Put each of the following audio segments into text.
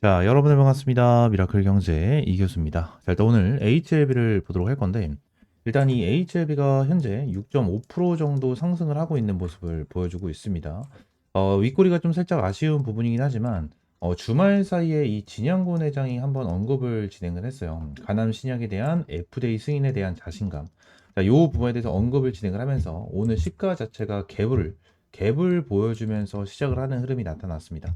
자, 여러분들 반갑습니다. 미라클 경제 이교수입니다. 자, 일단 오늘 HLB를 보도록 할 건데, 일단 이 HLB가 현재 6.5% 정도 상승을 하고 있는 모습을 보여주고 있습니다. 윗꼬리가 좀 살짝 아쉬운 부분이긴 하지만, 주말 사이에 이 진양곤 회장이 한번 언급을 진행을 했어요. 가남 신약에 대한 FDA 승인에 대한 자신감. 자, 요 부분에 대해서 언급을 진행을 하면서 오늘 시가 자체가 갭을 보여주면서 시작을 하는 흐름이 나타났습니다.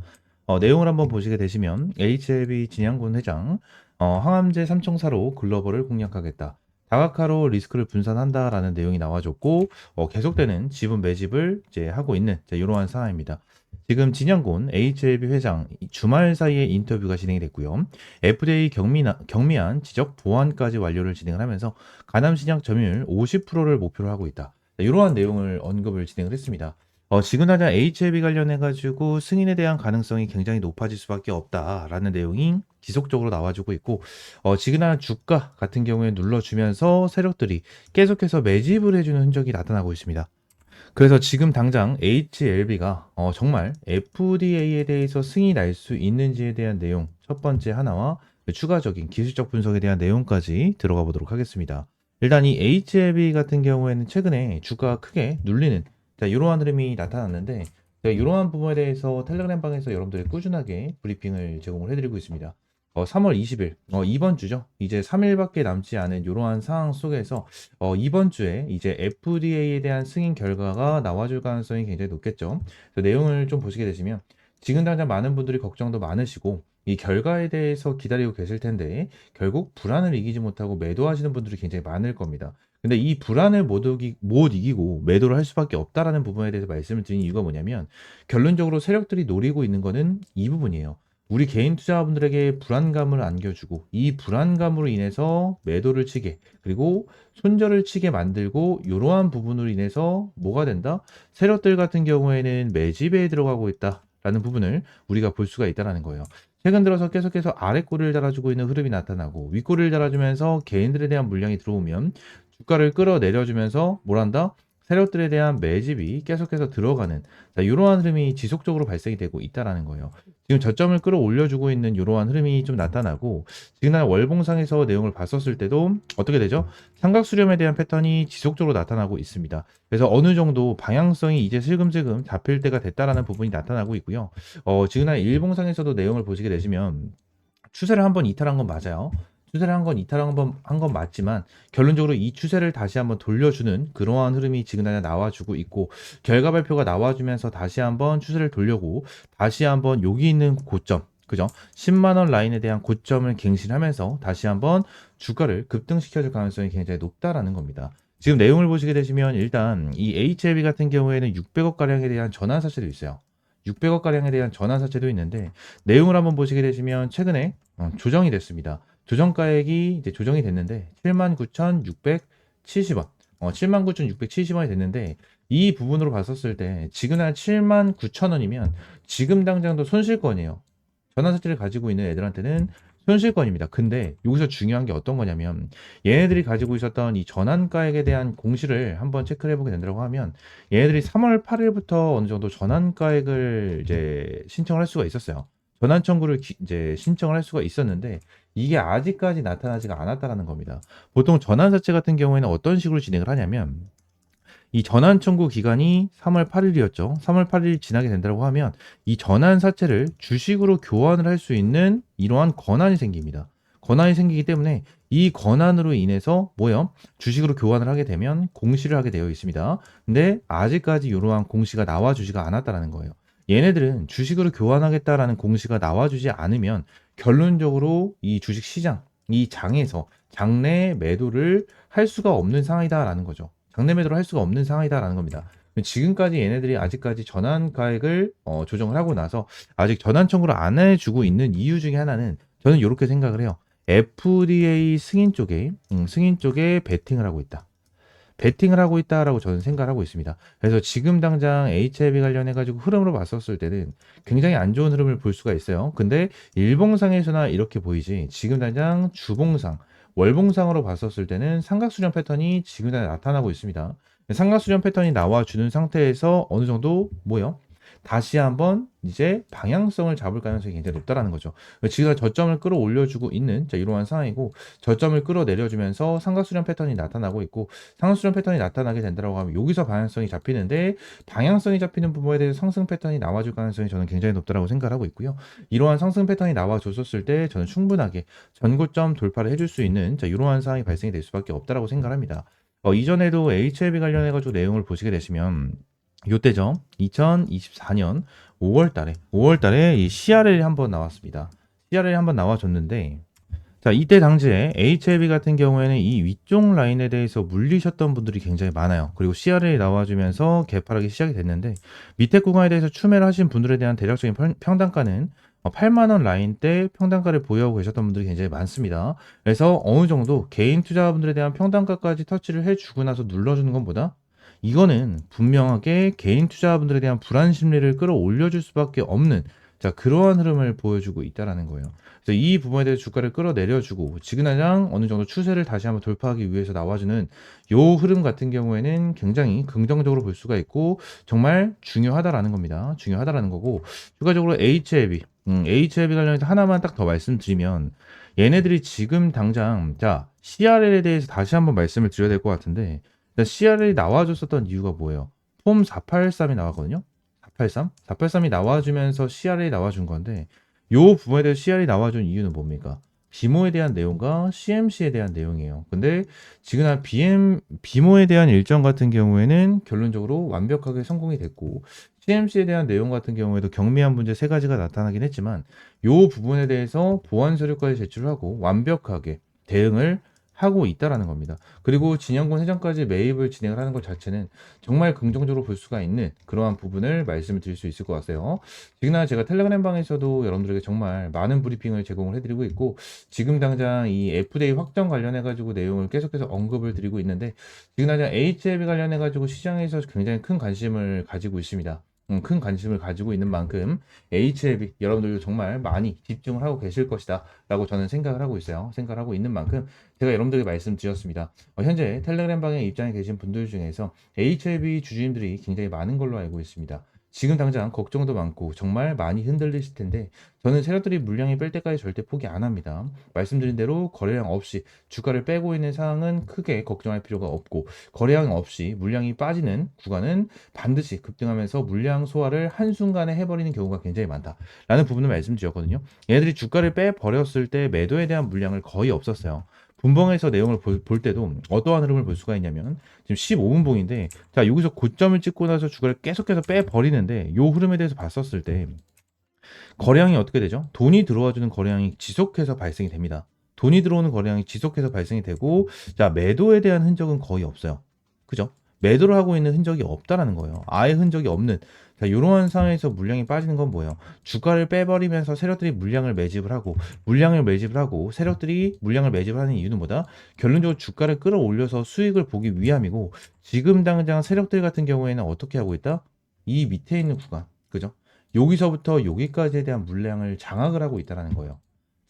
내용을 한번 보시게 되시면 HLB 진양군 회장 항암제 삼총사로 글로벌을 공략하겠다. 다각화로 리스크를 분산한다라는 내용이 나와줬고 계속되는 지분 매집을 이제 하고 있는 이러한 상황입니다. 지금 진양군 HLB 회장 주말 사이에 인터뷰가 진행이 됐고요. FDA 경미한 지적 보완까지 완료를 진행을 하면서 가남 신약 점유율 50%를 목표로 하고 있다. 이러한 내용을 언급을 진행을 했습니다. 지금 당장 HLB 관련해가지고 승인에 대한 가능성이 굉장히 높아질 수밖에 없다라는 내용이 지속적으로 나와주고 있고, 지금 당장 주가 같은 경우에 눌러주면서 세력들이 계속해서 매집을 해주는 흔적이 나타나고 있습니다. 그래서 지금 당장 HLB가 정말 FDA에 대해서 승인이 날 수 있는지에 대한 내용 첫 번째 하나와 추가적인 기술적 분석에 대한 내용까지 들어가 보도록 하겠습니다. 일단 이 HLB 같은 경우에는 최근에 주가가 크게 눌리는 이러한 흐름이 나타났는데 이러한 부분에 대해서 텔레그램 방에서 여러분들이 꾸준하게 브리핑을 제공을 해드리고 있습니다. 3월 20일 이번 주죠. 이제 3일밖에 남지 않은 이러한 상황 속에서 이번 주에 이제 FDA에 대한 승인 결과가 나와줄 가능성이 굉장히 높겠죠. 그래서 내용을 좀 보시게 되시면 지금 당장 많은 분들이 걱정도 많으시고 이 결과에 대해서 기다리고 계실 텐데 결국 불안을 이기지 못하고 매도하시는 분들이 굉장히 많을 겁니다. 근데 이 불안을 못 이기고 매도를 할 수밖에 없다라는 부분에 대해서 말씀을 드린 이유가 뭐냐면 결론적으로 세력들이 노리고 있는 거는 이 부분이에요. 우리 개인 투자자분들에게 불안감을 안겨주고 이 불안감으로 인해서 매도를 치게 그리고 손절을 치게 만들고 이러한 부분으로 인해서 뭐가 된다? 세력들 같은 경우에는 매집에 들어가고 있다라는 부분을 우리가 볼 수가 있다는 거예요. 최근 들어서 계속해서 아래꼬리를 달아주고 있는 흐름이 나타나고 윗꼬리를 달아주면서 개인들에 대한 물량이 들어오면 주가를 끌어내려주면서 뭘 한다? 세력들에 대한 매집이 계속해서 들어가는 이러한 흐름이 지속적으로 발생이 되고 있다는 거예요. 지금 저점을 끌어올려주고 있는 이러한 흐름이 좀 나타나고 지금 날 월봉상에서 내용을 봤었을 때도 어떻게 되죠? 삼각 수렴에 대한 패턴이 지속적으로 나타나고 있습니다. 그래서 어느 정도 방향성이 이제 슬금슬금 잡힐 때가 됐다라는 부분이 나타나고 있고요. 지금 날 일봉상에서도 내용을 보시게 되시면 추세를 한번 이탈한 건 맞아요. 추세를 한 건 맞지만 결론적으로 이 추세를 다시 한번 돌려주는 그러한 흐름이 지금 당장 나와주고 있고 결과 발표가 나와주면서 다시 한번 추세를 돌려고 다시 한번 여기 있는 고점 그죠? 10만 원 라인에 대한 고점을 갱신하면서 다시 한번 주가를 급등시켜줄 가능성이 굉장히 높다라는 겁니다. 지금 내용을 보시게 되시면 일단 이 HLB 같은 경우에는 600억 가량에 대한 전환 사채도 있어요. 600억 가량에 대한 전환 사채도 있는데 내용을 한번 보시게 되시면 최근에 조정이 됐습니다. 조정가액이 이제 조정이 됐는데 79,670원. 79,670원이 됐는데 이 부분으로 봤었을 때 지금 한 79,000원이면 지금 당장도 손실권이에요. 전환사채를 가지고 있는 애들한테는 손실권입니다. 근데 여기서 중요한 게 어떤 거냐면 얘네들이 가지고 있었던 이 전환가액에 대한 공시를 한번 체크를 해보게 된다고 하면 얘네들이 3월 8일부터 어느 정도 전환가액을 이제 신청을 할 수가 있었어요. 전환 청구를 이제 신청을 할 수가 있었는데 이게 아직까지 나타나지가 않았다라는 겁니다. 보통 전환사채 같은 경우에는 어떤 식으로 진행을 하냐면 이 전환 청구 기간이 3월 8일이었죠. 3월 8일 지나게 된다고 하면 이 전환 사채를 주식으로 교환을 할 수 있는 이러한 권한이 생깁니다. 권한이 생기기 때문에 이 권한으로 인해서 뭐요? 주식으로 교환을 하게 되면 공시를 하게 되어 있습니다. 근데 아직까지 이러한 공시가 나와주지가 않았다라는 거예요. 얘네들은 주식으로 교환하겠다라는 공시가 나와주지 않으면 결론적으로 이 주식 시장, 이 장에서 장내 매도를 할 수가 없는 상황이다라는 거죠. 장내 매도를 할 수가 없는 상황이다라는 겁니다. 지금까지 얘네들이 아직까지 전환 가액을 조정을 하고 나서 아직 전환 청구를 안 해주고 있는 이유 중에 하나는 저는 이렇게 생각을 해요. FDA 승인 쪽에 베팅을 하고 있다. 베팅을 하고 있다라고 저는 생각을 하고 있습니다. 그래서 지금 당장 HLB 관련해가지고 흐름으로 봤었을 때는 굉장히 안 좋은 흐름을 볼 수가 있어요. 근데 일봉상에서나 이렇게 보이지 지금 당장 주봉상, 월봉상으로 봤었을 때는 삼각수렴 패턴이 지금 당장 나타나고 있습니다. 삼각수렴 패턴이 나와주는 상태에서 어느 정도 뭐요? 다시 한번 이제 방향성을 잡을 가능성이 굉장히 높다라는 거죠. 지금 저점을 끌어올려주고 있는 이러한 상황이고, 저점을 끌어내려주면서 상각수렴 패턴이 나타나고 있고, 상승 패턴이 나타나게 된다고 하면 여기서 방향성이 잡히는데, 방향성이 잡히는 부분에 대해서 상승 패턴이 나와줄 가능성이 저는 굉장히 높다라고 생각을 하고 있고요. 이러한 상승 패턴이 나와줬었을 때 저는 충분하게 전고점 돌파를 해줄 수 있는 이러한 상황이 발생이 될 수밖에 없다라고 생각합니다. 이전에도 HLB 관련해 가지고 내용을 보시게 되시면 요때죠. 2024년 5월 달에 이 CRL이 한번 나왔습니다. CRL이 한번 나와줬는데, 자, 이때 당시에 HLB 같은 경우에는 이 위쪽 라인에 대해서 물리셨던 분들이 굉장히 많아요. 그리고 CRL이 나와주면서 개파락이 시작이 됐는데, 밑에 구간에 대해서 추매를 하신 분들에 대한 대략적인 평단가는 8만 원 라인대 평단가를 보유하고 계셨던 분들이 굉장히 많습니다. 그래서 어느 정도 개인 투자분들에 대한 평단가까지 터치를 해주고 나서 눌러주는 것보다, 이거는 분명하게 개인 투자분들에 대한 불안 심리를 끌어올려줄 수밖에 없는 그러한 흐름을 보여주고 있다라는 거예요. 그래서 이 부분에 대해서 주가를 끌어내려주고 지그나장 어느 정도 추세를 다시 한번 돌파하기 위해서 나와주는 요 흐름 같은 경우에는 굉장히 긍정적으로 볼 수가 있고 정말 중요하다라는 겁니다. 중요하다라는 거고, 추가적으로 HLB, HLB 관련해서 하나만 딱 더 말씀드리면, 얘네들이 지금 당장 CRL에 대해서 다시 한번 말씀을 드려야 될 것 같은데, CRL이 나와줬었던 이유가 뭐예요? 폼 483이 나왔거든요. 483이 나와주면서 CRL이 나와준 건데, 요 부분에 대해서 CRL이 나와준 이유는 뭡니까? 비모에 대한 내용과 CMC에 대한 내용이에요. 근데 지금 비모에 대한 일정 같은 경우에는 결론적으로 완벽하게 성공이 됐고, CMC에 대한 내용 같은 경우에도 경미한 문제 3가지가 나타나긴 했지만, 요 부분에 대해서 보완 서류까지 제출하고 완벽하게 대응을 하고 있다라는 겁니다. 그리고 진영권 회장까지 매입을 진행을 하는 것 자체는 정말 긍정적으로 볼 수가 있는 그러한 부분을 말씀을 드릴 수 있을 것 같아요. 지금 제가 텔레그램 방에서도 여러분들에게 정말 많은 브리핑을 제공을 해드리고 있고, 지금 당장 이 FDA 확정 관련해 가지고 내용을 계속해서 언급을 드리고 있는데, 지금 당장 HLB 관련해 가지고 시장에서 굉장히 큰 관심을 가지고 있습니다. 큰 관심을 가지고 있는 만큼 HLB 여러분들도 정말 많이 집중을 하고 계실 것이다 라고 저는 생각을 하고 있어요. 생각을 하고 있는 만큼 제가 여러분들에게 말씀드렸습니다. 현재 텔레그램 방에 입장에 계신 분들 중에서 HLB 주주님들이 굉장히 많은 걸로 알고 있습니다. 지금 당장 걱정도 많고 정말 많이 흔들리실 텐데, 저는 세력들이 물량이 뺄 때까지 절대 포기 안 합니다. 말씀드린 대로 거래량 없이 주가를 빼고 있는 상황은 크게 걱정할 필요가 없고, 거래량 없이 물량이 빠지는 구간은 반드시 급등하면서 물량 소화를 한순간에 해버리는 경우가 굉장히 많다라는 부분을 말씀드렸거든요. 얘네들이 주가를 빼버렸을 때 매도에 대한 물량을 거의 없었어요. 분봉에서 내용을 볼 때도 어떠한 흐름을 볼 수가 있냐면, 지금 15분봉인데 여기서 고점을 찍고 나서 주가를 계속해서 빼버리는데, 요 흐름에 대해서 봤었을 때 거래량이 어떻게 되죠? 돈이 들어와주는 거래량이 지속해서 발생이 됩니다. 돈이 들어오는 거래량이 지속해서 발생이 되고, 매도에 대한 흔적은 거의 없어요. 그죠? 매도를 하고 있는 흔적이 없다라는 거예요. 아예 흔적이 없는. 이러한 상황에서 물량이 빠지는 건 뭐예요? 주가를 빼버리면서 세력들이 물량을 매집을 하고 세력들이 물량을 매집을 하는 이유는 뭐다? 결론적으로 주가를 끌어올려서 수익을 보기 위함이고, 지금 당장 세력들 같은 경우에는 어떻게 하고 있다? 이 밑에 있는 구간, 그죠? 여기서부터 여기까지에 대한 물량을 장악을 하고 있다는 거예요.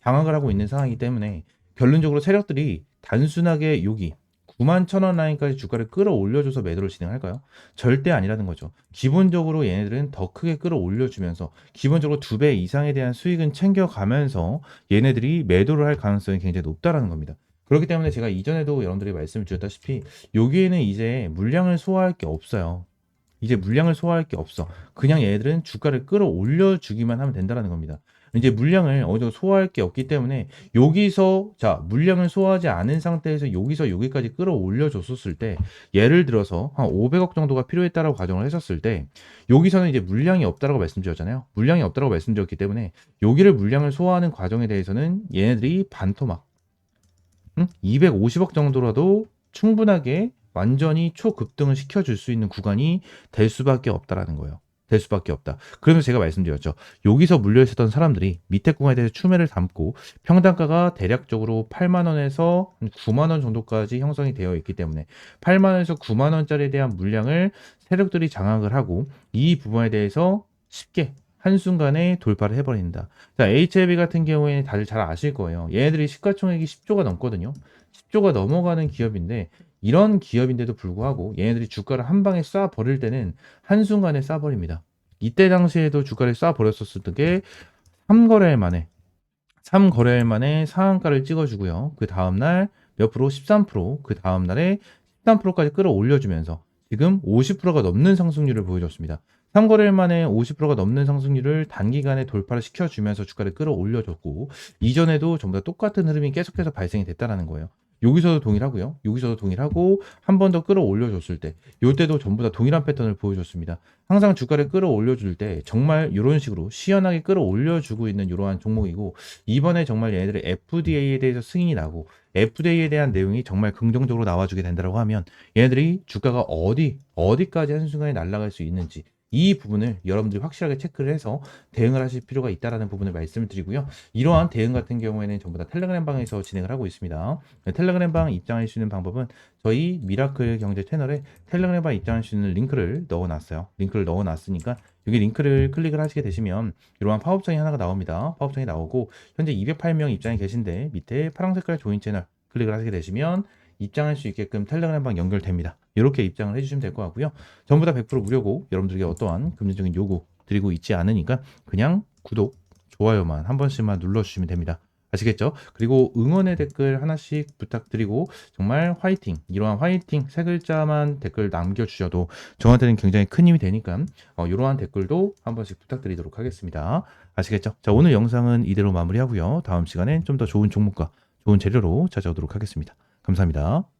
장악을 하고 있는 상황이기 때문에 결론적으로 세력들이 단순하게 여기 91,000원 라인까지 주가를 끌어올려줘서 매도를 진행할까요? 절대 아니라는 거죠. 기본적으로 얘네들은 더 크게 끌어올려주면서 기본적으로 2배 이상에 대한 수익은 챙겨가면서 얘네들이 매도를 할 가능성이 굉장히 높다라는 겁니다. 그렇기 때문에 제가 이전에도 여러분들이 말씀을 드렸다시피 여기에는 이제 물량을 소화할 게 없어요. 이제 물량을 소화할 게 없어. 그냥 얘들은 주가를 끌어올려 주기만 하면 된다는 겁니다. 이제 물량을 어느 정도 소화할 게 없기 때문에 여기서 물량을 소화하지 않은 상태에서 여기서 여기까지 끌어올려 줬었을 때, 예를 들어서 한 500억 정도가 필요했다라고 가정을 했었을 때, 여기서는 이제 물량이 없다라고 말씀드렸잖아요. 물량이 없다라고 말씀드렸기 때문에 여기를 물량을 소화하는 과정에 대해서는 얘네들이 반토막 250억 정도라도 충분하게 완전히 초급등을 시켜줄 수 있는 구간이 될 수밖에 없다라는 거예요. 될 수밖에 없다. 그러면서 제가 말씀드렸죠. 여기서 물려있었던 사람들이 밑에 구간에 대해서 추매를 담고 평단가가 대략적으로 8만원에서 9만원 정도까지 형성이 되어 있기 때문에 8만원에서 9만원짜리에 대한 물량을 세력들이 장악을 하고 이 부분에 대해서 쉽게 한순간에 돌파를 해버린다. HLB 같은 경우에는 다들 잘 아실 거예요. 얘네들이 시가총액이 10조가 넘거든요. 10조가 넘어가는 기업인데, 이런 기업인데도 불구하고 얘네들이 주가를 한 방에 쏴 버릴 때는 한순간에 쏴 버립니다. 이때 당시에도 주가를 쏴 버렸었던 게 3거래일 만에 3거래일 만에 상한가를 찍어주고요. 그 다음날 몇 프로? 13%, 그 다음날에 13%까지 끌어올려주면서 지금 50%가 넘는 상승률을 보여줬습니다. 3거래일 만에 50%가 넘는 상승률을 단기간에 돌파를 시켜주면서 주가를 끌어올려줬고, 이전에도 전부 다 똑같은 흐름이 계속해서 발생이 됐다는 거예요. 여기서도 동일하고요. 여기서도 동일하고 한 번 더 끌어올려줬을 때 이때도 전부 다 동일한 패턴을 보여줬습니다. 항상 주가를 끌어올려줄 때 정말 이런 식으로 시원하게 끌어올려주고 있는 이러한 종목이고, 이번에 정말 얘네들의 FDA에 대해서 승인이 나고 FDA에 대한 내용이 정말 긍정적으로 나와주게 된다고 하면 얘네들이 주가가 어디까지 한순간에 날아갈 수 있는지, 이 부분을 여러분들이 확실하게 체크를 해서 대응을 하실 필요가 있다는 부분을 말씀을 드리고요. 이러한 대응 같은 경우에는 전부 다 텔레그램 방에서 진행을 하고 있습니다. 텔레그램 방 입장할 수 있는 방법은 저희 미라클 경제 채널에 텔레그램 방 입장할 수 있는 링크를 넣어놨어요. 링크를 넣어놨으니까 여기 링크를 클릭을 하시게 되시면 이러한 파업장이 하나가 나옵니다. 파업장이 나오고 현재 208명 입장이 계신데 밑에 파란 색깔 조인 채널 클릭을 하시게 되시면 입장할 수 있게끔 텔레그램 방 연결됩니다. 이렇게 입장을 해주시면 될 것 같고요. 전부 다 100% 무료고 여러분들에게 어떠한 금전적인 요구 드리고 있지 않으니까 그냥 구독, 좋아요만 한 번씩만 눌러주시면 됩니다. 아시겠죠? 그리고 응원의 댓글 하나씩 부탁드리고 정말 화이팅, 이러한 화이팅 세 글자만 댓글 남겨주셔도 저한테는 굉장히 큰 힘이 되니까 이러한 댓글도 한 번씩 부탁드리도록 하겠습니다. 아시겠죠? 자, 오늘 영상은 이대로 마무리하고요. 다음 시간엔 좀 더 좋은 종목과 좋은 재료로 찾아오도록 하겠습니다. 감사합니다.